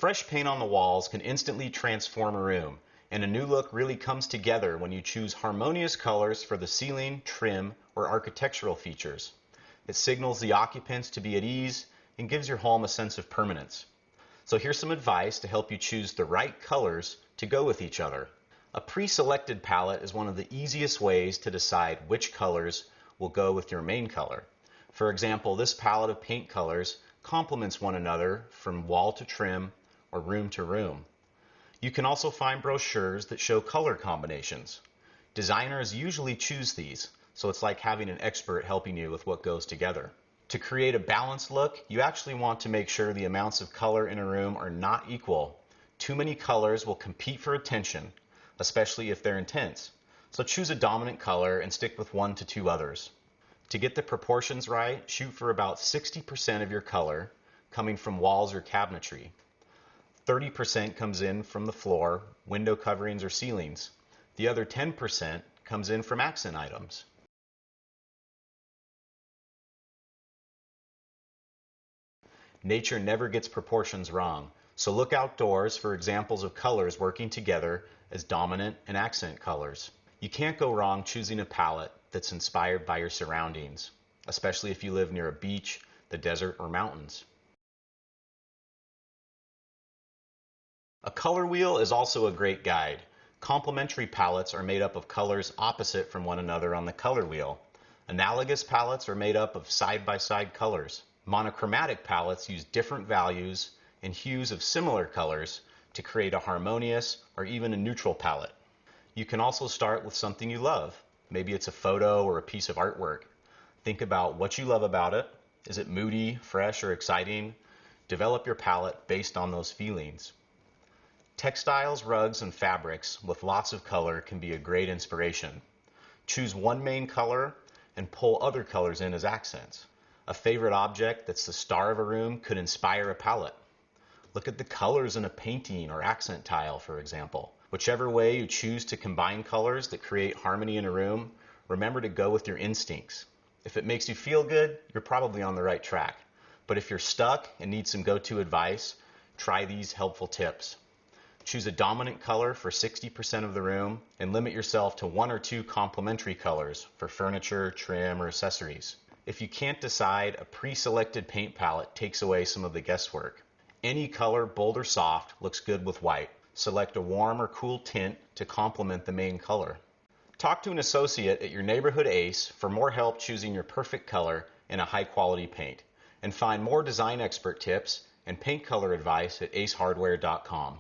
Fresh paint on the walls can instantly transform a room, and a new look really comes together when you choose harmonious colors for the ceiling, trim, or architectural features. It signals the occupants to be at ease and gives your home a sense of permanence. So here's some advice to help you choose the right colors to go with each other. A pre-selected palette is one of the easiest ways to decide which colors will go with your main color. For example, this palette of paint colors complements one another from wall to trim or room to room. You can also find brochures that show color combinations. Designers usually choose these, so it's like having an expert helping you with what goes together. To create a balanced look, you actually want to make sure the amounts of color in a room are not equal. Too many colors will compete for attention, especially if they're intense. So choose a dominant color and stick with 1 to 2 others. To get the proportions right, shoot for about 60% of your color coming from walls or cabinetry. 30% comes in from the floor, window coverings, or ceilings. The other 10% comes in from accent items. Nature never gets proportions wrong, so look outdoors for examples of colors working together as dominant and accent colors. You can't go wrong choosing a palette that's inspired by your surroundings, especially if you live near a beach, the desert, or mountains. A color wheel is also a great guide. Complementary palettes are made up of colors opposite from one another on the color wheel. Analogous palettes are made up of side-by-side colors. Monochromatic palettes use different values and hues of similar colors to create a harmonious or even a neutral palette. You can also start with something you love. Maybe it's a photo or a piece of artwork. Think about what you love about it. Is it moody, fresh, or exciting? Develop your palette based on those feelings. Textiles, rugs, and fabrics with lots of color can be a great inspiration. Choose one main color and pull other colors in as accents. A favorite object that's the star of a room could inspire a palette. Look at the colors in a painting or accent tile, for example. Whichever way you choose to combine colors that create harmony in a room, remember to go with your instincts. If it makes you feel good, you're probably on the right track. But if you're stuck and need some go-to advice, try these helpful tips. Choose a dominant color for 60% of the room and limit yourself to 1 or 2 complementary colors for furniture, trim, or accessories. If you can't decide, a pre-selected paint palette takes away some of the guesswork. Any color, bold or soft, looks good with white. Select a warm or cool tint to complement the main color. Talk to an associate at your neighborhood ACE for more help choosing your perfect color in a high-quality paint. And find more design expert tips and paint color advice at acehardware.com.